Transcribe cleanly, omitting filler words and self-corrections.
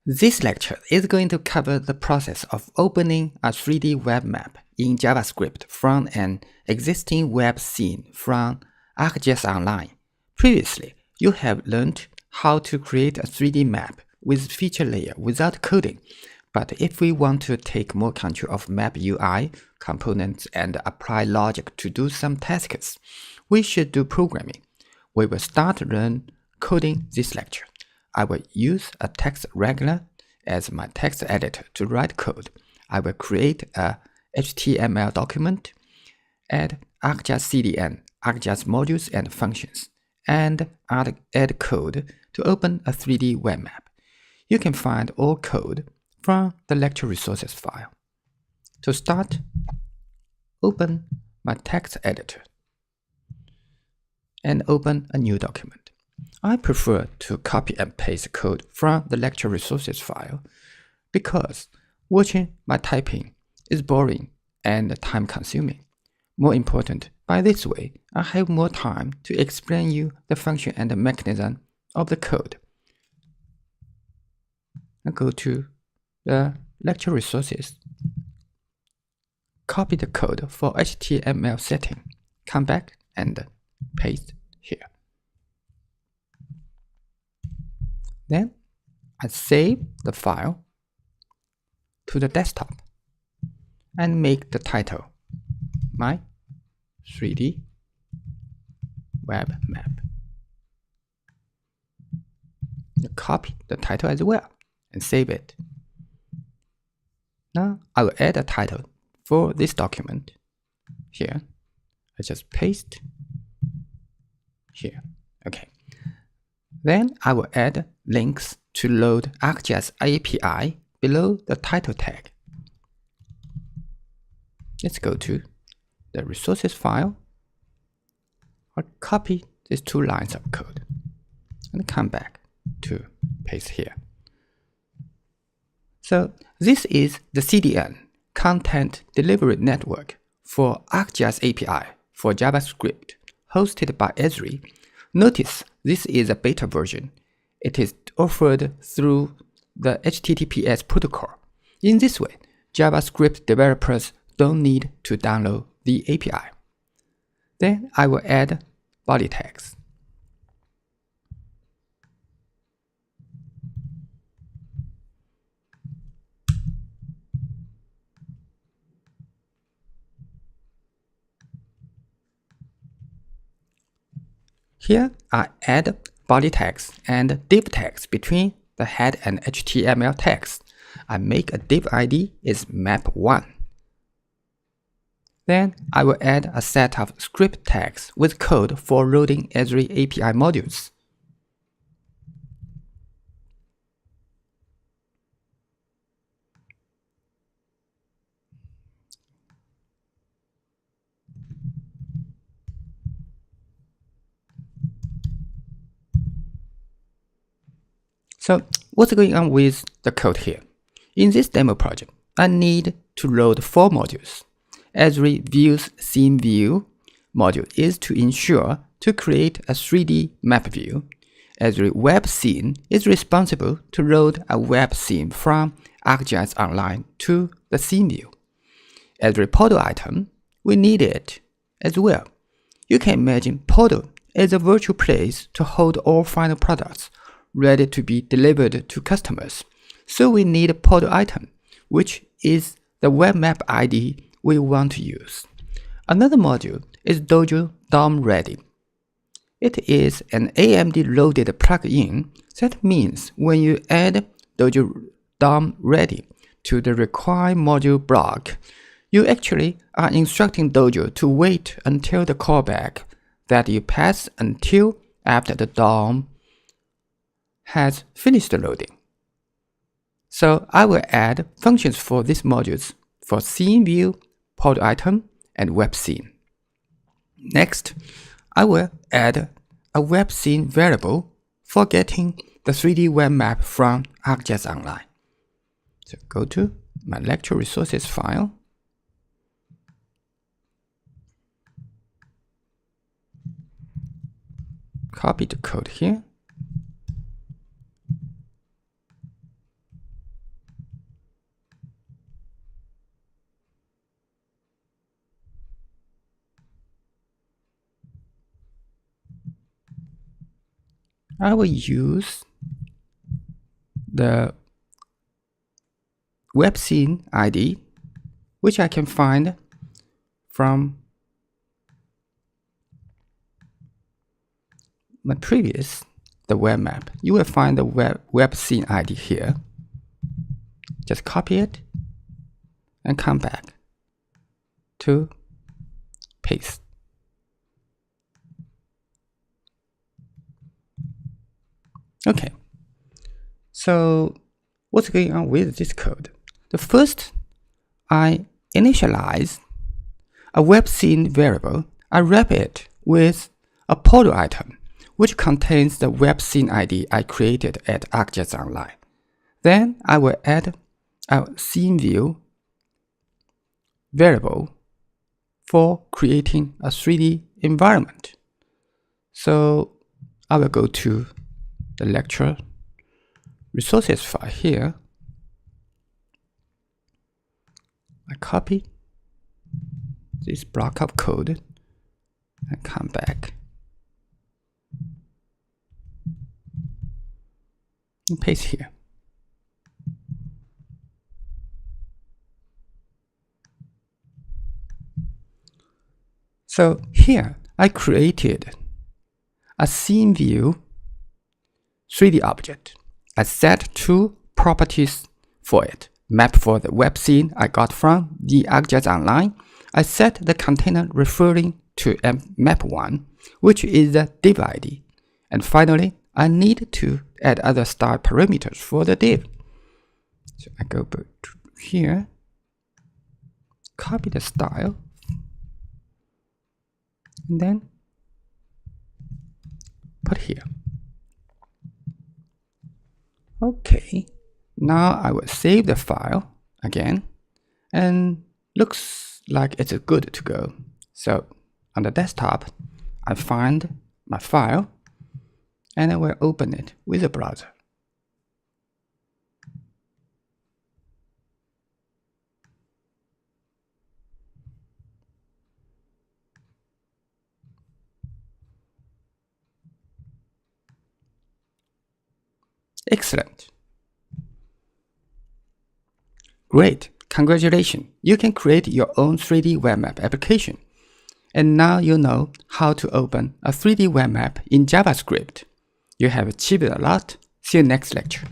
This lecture is going to cover the process of opening a 3D web map in JavaScript from an existing web scene from ArcGIS Online. Previously, you have learned how to create a 3D map with feature layer without coding. But if we want to take more control of map UI, components, and apply logic to do some tasks, we should do programming. We will start learn coding this lecture. I will use a text regular as my text editor to write code. I will create a HTML document, add ArcGIS CDN, ArcGIS modules and functions, and add code to open a 3D web map. You can find all code from the lecture resources file. To start, open my text editor and open a new document. I prefer to copy and paste code from the lecture resources file because watching my typing is boring and time-consuming. More important, by this way, I have more time to explain you the function and the mechanism of the code. I go to the lecture resources, copy the code for HTML setting, come back and paste here. Then I save the file to the desktop and make the title my 3D web map. Copy the title as well and save it. Now I will add a title for this document here. I just paste here. Okay. Then I will add links to load ArcGIS API below the title tag. Let's go to the resources file. I'll copy these 2 lines of code and come back to paste here. So this is the CDN, Content Delivery Network, for ArcGIS API for JavaScript, hosted by Esri. Notice this is a beta version. It is offered through the HTTPS protocol. In this way, JavaScript developers don't need to download the API. Then I will add body tags. Here I add body tags and div tags between the head and HTML tags. I make a div ID is map1. Then I will add a set of script tags with code for loading Esri API modules. So what's going on with the code here? In this demo project, I need to load 4 modules. Esri Views Scene View module is to ensure to create a 3D map view. Esri Web Scene is responsible to load a web scene from ArcGIS Online to the scene view. Esri Portal item, we need it as well. You can imagine Portal is a virtual place to hold all final products ready to be delivered to customers. So we need a portal item, which is the web map ID we want to use. Another module is Dojo DOM Ready. It is an AMD loaded plugin. That means when you add Dojo DOM Ready to the required module block, you actually are instructing Dojo to wait until the callback that you pass until after the DOM has finished loading. So I will add functions for these modules for scene view, portal item, and web scene. Next, I will add a web scene variable for getting the 3D web map from ArcGIS Online. So go to my lecture resources file. Copy the code here. I will use the web scene ID, which I can find from my previous the webMap. You will find the web scene ID here. Just copy it and come back to paste. Okay, so what's going on with this code? The first, I initialize a web scene variable. I wrap it with a portal item, which contains the web scene ID I created at ArcGIS Online. Then I will add a scene view variable for creating a 3D environment. So I will go to the lecture resources file here. I copy this block of code and come back and paste here. So here I created a scene view 3D object. I set two properties for it. Map for the web scene I got from the ArcGIS Online. I set the container referring to map1, which is the div ID. And finally, I need to add other style parameters for the div. So I go back to here, copy the style, and then put here. Okay, now I will save the file again, and looks like it's good to go. So on the desktop, I find my file, and I will open it with a browser. Excellent. Great. Congratulations. You can create your own 3D web map application. And now you know how to open a 3D web map in JavaScript. You have achieved a lot. See you next lecture.